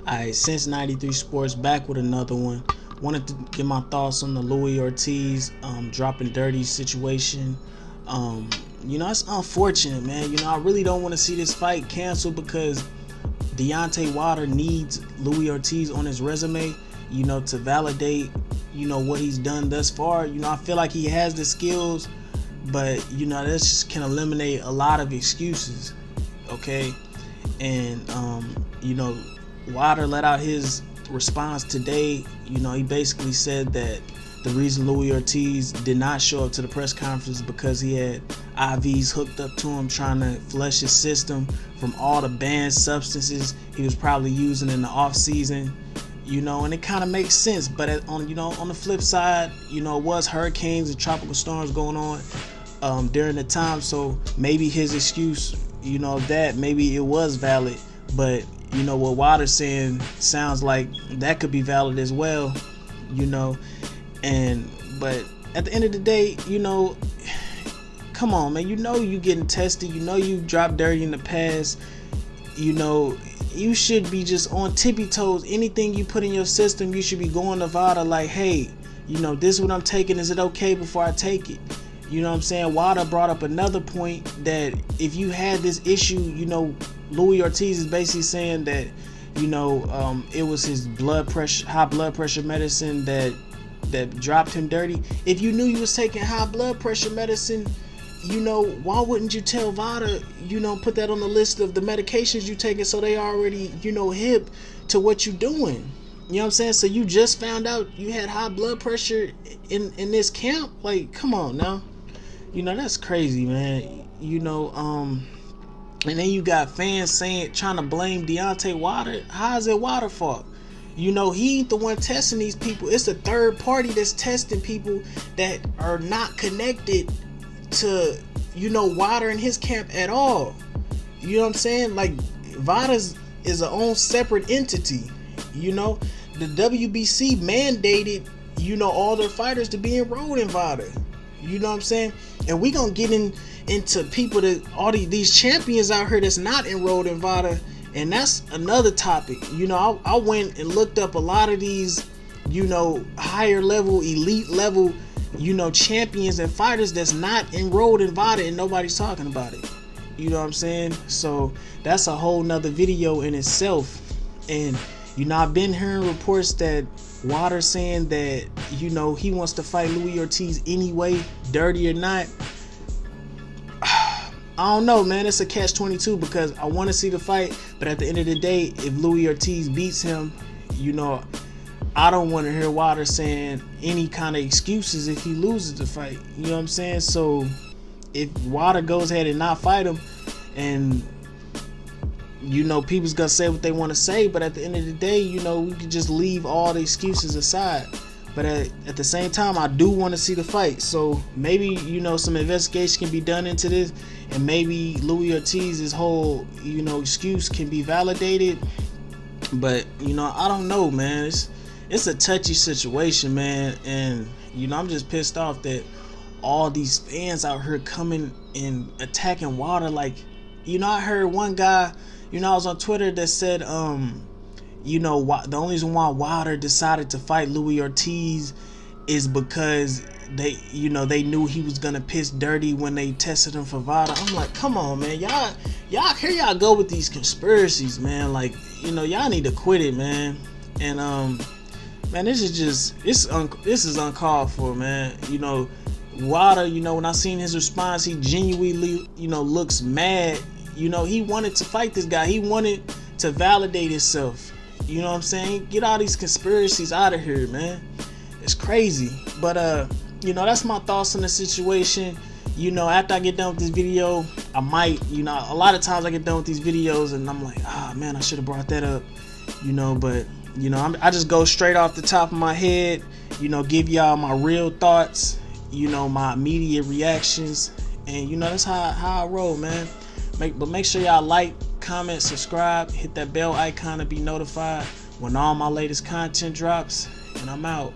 Alright, since 93 Sports, back with another one. Wanted to get my thoughts on the Louis Ortiz dropping dirty situation. It's unfortunate, man. I really don't want to see this fight canceled because Deontay Wilder needs Louis Ortiz on his resume, to validate, what he's done thus far. I feel like he has the skills, but, this can eliminate a lot of excuses, okay? And, Wilder let out his response today. He basically said that the reason Louis Ortiz did not show up to the press conference is because he had IVs hooked up to him trying to flush his system from all the banned substances he was probably using in the off season. And it kind of makes sense, but on the flip side, it was hurricanes and tropical storms going on during the time, so maybe his excuse, that maybe it was valid, but what Wilder's saying sounds like that could be valid as well, but at the end of the day, come on, man, you getting tested, you dropped dirty in the past, you should be just on tippy toes. Anything you put in your system, you should be going to VADA like, hey, this is what I'm taking, is it okay before I take it? You know what I'm saying? Wilder brought up another point that if you had this issue, Louis Ortiz is basically saying that, it was his high blood pressure medicine that dropped him dirty. If you knew you was taking high blood pressure medicine, why wouldn't you tell VADA, put that on the list of the medications you taking so they already, hip to what you doing? You know what I'm saying? So you just found out you had high blood pressure in this camp? Like, come on now. That's crazy, man. And then you got fans trying to blame Deontay Wilder. How is it Wilder's fault? He ain't the one testing these people. It's a third party that's testing people that are not connected to, Wilder and his camp at all. You know what I'm saying? Like, VADA is a own separate entity. The WBC mandated, all their fighters to be enrolled in VADA. You know what I'm saying? And we gonna get into people that all these champions out here that's not enrolled in VADA, and that's another topic. I went and looked up a lot of these, higher level, elite level, champions and fighters that's not enrolled in VADA, and nobody's talking about it. You know what I'm saying? So that's a whole nother video in itself. And I've been hearing reports that Wilder saying that, he wants to fight Louis Ortiz anyway, dirty or not. I don't know, man. It's a catch-22 because I want to see the fight, but at the end of the day, if Louis Ortiz beats him, I don't want to hear Wilder saying any kind of excuses if he loses the fight. You know what I'm saying? So if Wilder goes ahead and not fight him, and people's gonna say what they want to say, but at the end of the day, we can just leave all the excuses aside. But at the same time, I do want to see the fight. So maybe, some investigation can be done into this, and maybe Louis Ortiz's whole, excuse can be validated. But, I don't know, man. It's a touchy situation, man. And, I'm just pissed off that all these fans out here coming and attacking Wilder. Like, I heard one guy, I was on Twitter that said, the only reason why Wilder decided to fight Louis Ortiz is because they knew he was gonna piss dirty when they tested him for VADA. I'm like, come on, man, y'all here y'all go with these conspiracies, man. Like, y'all need to quit it, man. And man, this is uncalled for, man. Wilder, when I seen his response, he genuinely, looks mad. He wanted to fight this guy. He wanted to validate himself. You know what I'm saying? Get all these conspiracies out of here, man. It's crazy. But, that's my thoughts on the situation. After I get done with this video, I might, a lot of times I get done with these videos and I'm like, man, I should have brought that up. But, I just go straight off the top of my head, give y'all my real thoughts, my immediate reactions. And, that's how I roll, man. But make sure y'all like, comment, subscribe, hit that bell icon to be notified when all my latest content drops, and I'm out.